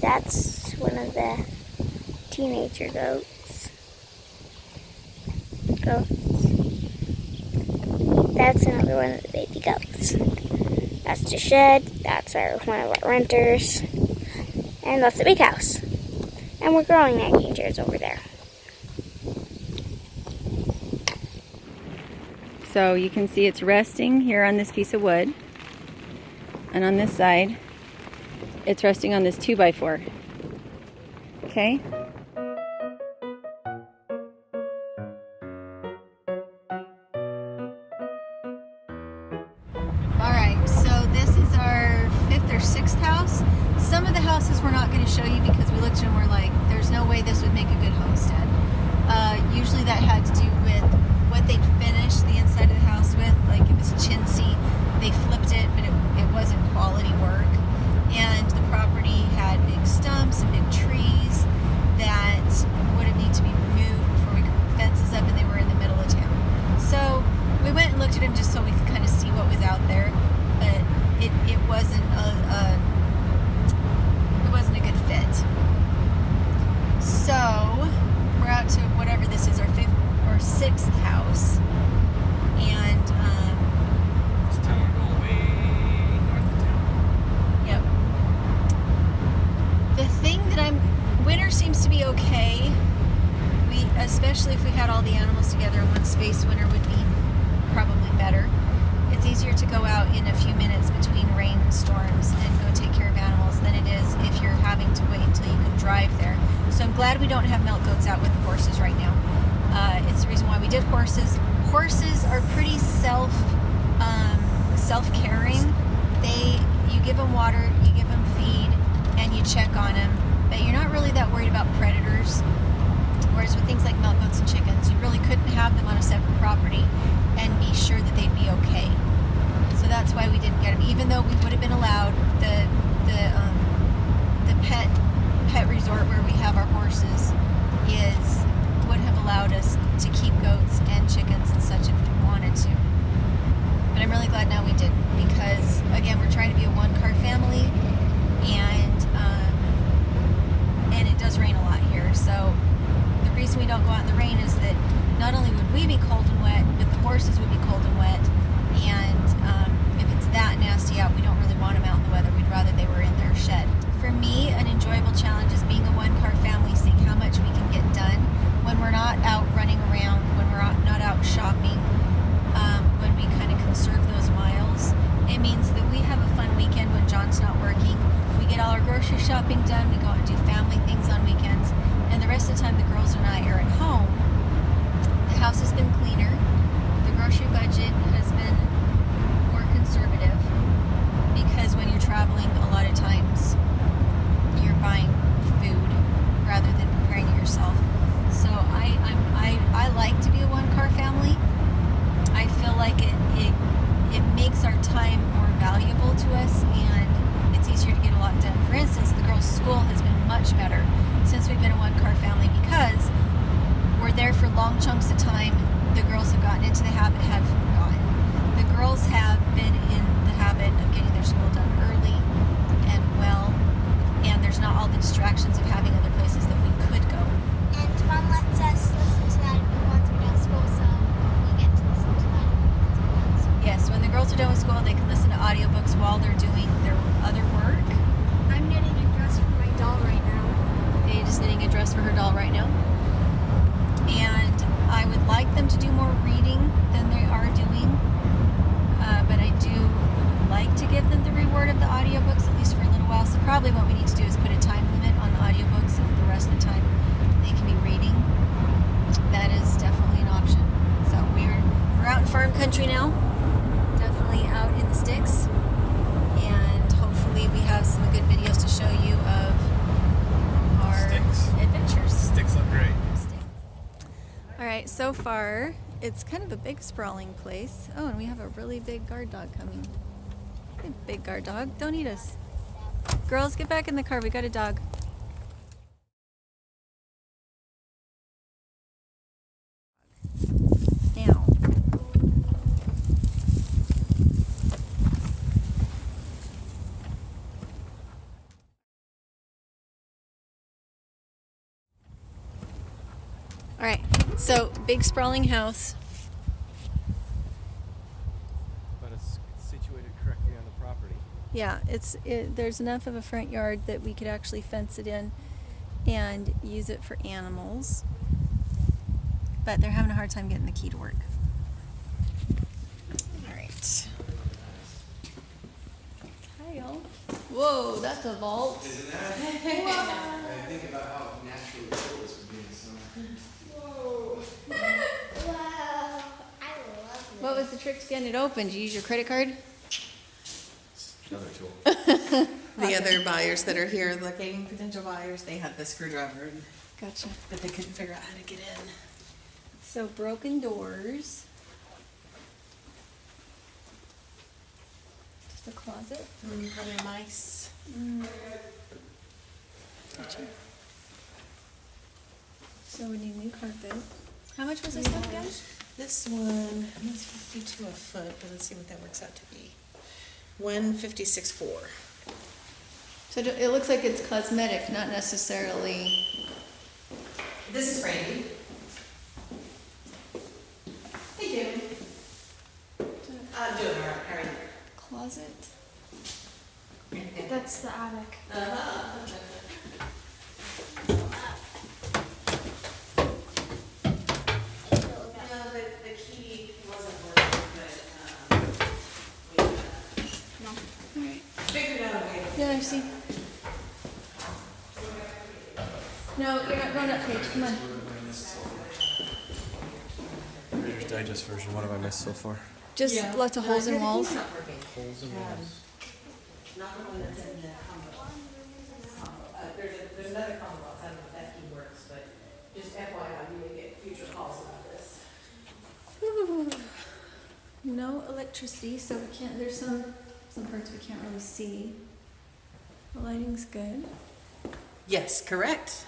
That's one of the teenager goats. That's another one of the baby goats. That's the shed. That's one of our renters. And that's the big house. And we're growing rocking chairs over there. So you can see it's resting here on this piece of wood. And on this side, it's resting on this 2x4. Okay? Alright, so this is our 5th or 6th house. Some of the houses we're not going to show you because we looked at them and we're like, there's no way this would make a good homestead. Usually that had to do with what they'd finished the inside of the house with. Like it was chintzy, they flipped it, but it wasn't quality work. And the property had big stumps and big trees that would have needed to be removed before we could put fences up, and they were in the middle of town. So we went and looked at them just so we could kind of see what was out there, but it wasn't a good fit. So we're out to whatever this is, our 5th or 6th house, and this time we're going way north of town. Yep. The thing that winter seems to be okay. Especially if we had all the animals together in one space, winter would be probably better. It's easier to go out in a few minutes between rainstorms and go take care of animals than it is if you're having to wait until you can drive there. So I'm glad we don't have milk goats out with the horses right now. It's the reason why we did horses. Horses are pretty self-caring. You give them water, you give them feed, and you check on them. But you're not really that worried about predators. Whereas with things like milk goats and chickens, you really couldn't have them on a separate property and be sure that they'd be okay. So that's why we didn't get them, even though we would have been allowed the pet resort where we have our horses would have allowed us to keep goats and chickens and such if we wanted to. But I'm really glad now we didn't, because again, we're trying to be a one-car family, and it does rain a lot here. So the reason we don't go out in the rain is that not only would we be cold and wet, but the horses would be cold and wet. And if it's that nasty out, we don't really want them out in the weather. We'd rather they were in their shed. For me, an enjoyable challenge is being a one-car family, seeing how much we can get done when we're not out running around, when we're not out shopping, when we kind of conserve those miles. It means that we have a fun weekend when John's not working. We get all our grocery shopping done, we go out and do family things on weekends, and the rest of the time the girls and I are at home. The house has been cleaner, the grocery budget has been more conservative, because when you're traveling, a lot of times you're buying food rather than preparing it yourself. So I like to be a one-car family. I feel like it makes our time more valuable to us, and it's easier to get a lot done. For instance, the girls' school has been much better since we've been a one-car family, because we're there for long chunks of time. The girls have gotten into the habit, the girls have been in the habit of getting their school done early and well, and there's not all the distractions of having other places that we could go. And Mom lets us listen to that once we're done with school, so we get to listen to that. Yes, when the girls are done with school, they can listen to audiobooks while they're doing their other work. I'm knitting a dress for my doll right now. Paige is knitting a dress for her doll right now. And I would like them to do more reading than they are doing. But I do like to give them the reward of the audiobooks, at least for a little while. So probably what we need to do is put a time limit on the audiobooks, and the rest of the time they can be reading. That is definitely an option. So we're out in farm country now. Definitely out in the sticks. And hopefully we have some good videos to show you of our adventures. Sticks look great. Alright, so far it's kind of a big sprawling place. Oh, and we have a really big guard dog coming. Hey, big guard dog, don't eat us. Girls, get back in the car, we got a dog. right, so big sprawling house. But it's situated correctly on the property. Yeah, there's enough of a front yard that we could actually fence it in and use it for animals. But they're having a hard time getting the key to work. All right. Kyle. Whoa, that's a vault. Isn't that? I think about how naturally cool this would be in the summer. Whoa. Wow. I love it. What was the trick to getting it open? Did you use your credit card? Another tool. The other buyers that are here looking, potential buyers, they had the screwdriver, Gotcha. but they couldn't figure out how to get in. So broken doors. Just a closet. Probably mice. Gotcha. So we need new carpet. How much was this one again? This one, that's 52 a foot, but let's see what that works out to be. 156.4. So it looks like it's cosmetic, not necessarily. This is Brandy. Hey, Jim. I'm doing all right. How are you? Closet. That's the attic. No, the key wasn't working, but we figured out a way. Yeah, I see. No, you're not going up, Paige. Come on. Reader's Digest version. What have I missed so far? Just lots of holes in walls. Not working. Holes in walls. Not the one that's in the combo. There's another combo box. I don't know if that key works, but just FYI, you may get future calls about this. No electricity, so we can't. There's some parts we can't really see. The lighting's good. Yes, correct.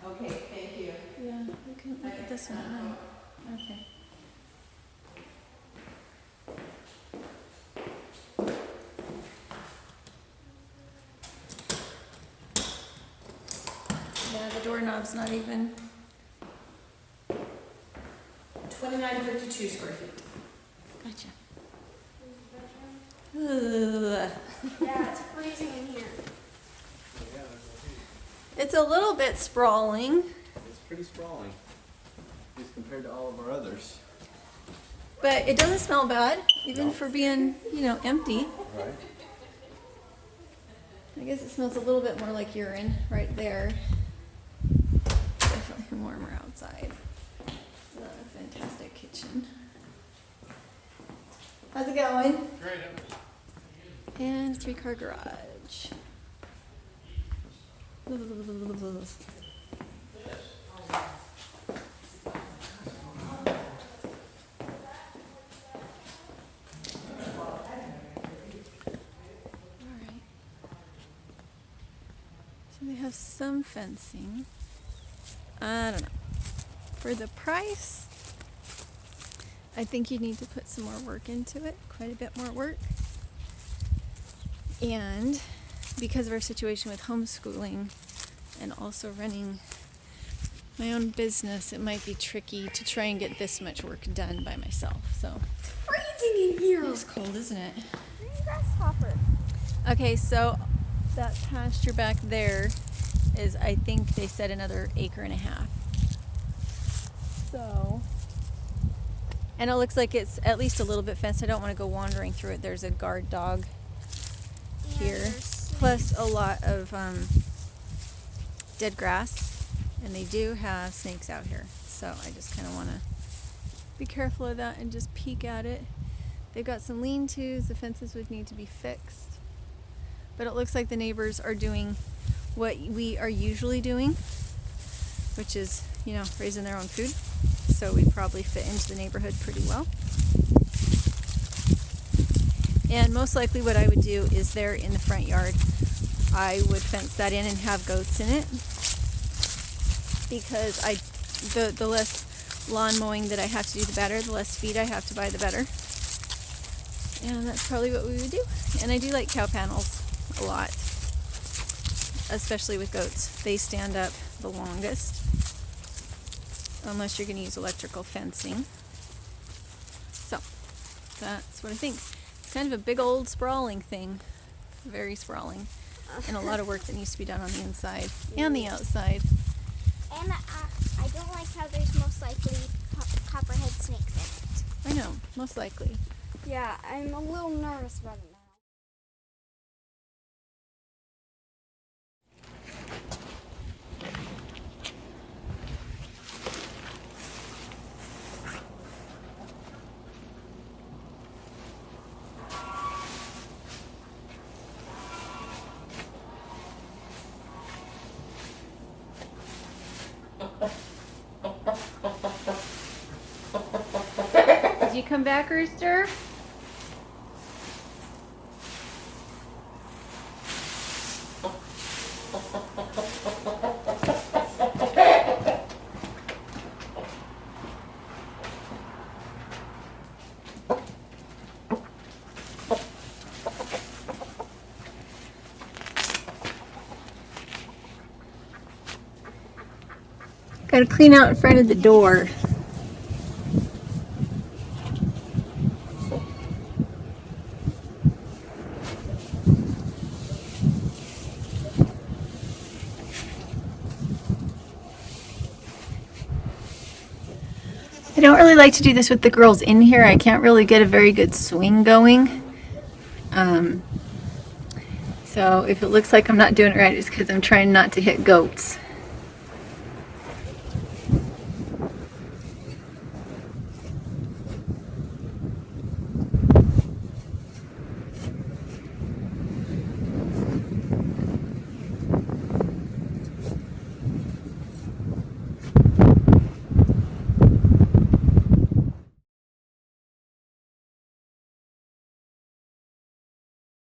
Okay, thank you. Yeah, we can look at this one. Huh? Okay. Yeah, the doorknob's not even. 2952 square feet. Gotcha. Ugh. Yeah, it's freezing in here. It's a little bit sprawling, It's pretty sprawling. As compared to all of our others. but it doesn't smell bad, even for being, empty. Right. I guess it smells a little bit more like urine right there. Definitely warmer outside. It's a fantastic kitchen. How's it going? Great. And 3-car garage. Alright. So they have some fencing. I don't know. For the price, I think you need to put some more work into it, quite a bit more work. And because of our situation with homeschooling and also running my own business, it might be tricky to try and get this much work done by myself. So Freezing in here. it's cold, isn't it? Grasshopper. Okay, so that pasture back there is, I think they said, another 1.5 acres. So, and it looks like it's at least a little bit fenced. I don't want to go wandering through it. There's a guard dog here, plus a lot of dead grass, and they do have snakes out here. So I just kind of want to be careful of that and just peek at it. They've got some lean-tos. The fences would need to be fixed. But it looks like the neighbors are doing what we are usually doing, which is, raising their own food. So we probably fit into the neighborhood pretty well. And most likely what I would do is there in the front yard, I would fence that in and have goats in it. Because the less lawn mowing that I have to do, the better. The less feed I have to buy, the better. And that's probably what we would do. And I do like cow panels a lot, especially with goats. They stand up the longest, unless you're going to use electrical fencing. So that's what I think. It's kind of a big old sprawling thing, very sprawling, and a lot of work that needs to be done on the inside and the outside. And I don't like how there's most likely copperhead snakes in it. I know, most likely. Yeah, I'm a little nervous about it now. Did you come back, Rooster? Gotta clean out in front of the door. I don't really like to do this with the girls in here. I can't really get a very good swing going. So if it looks like I'm not doing it right, it's because I'm trying not to hit goats.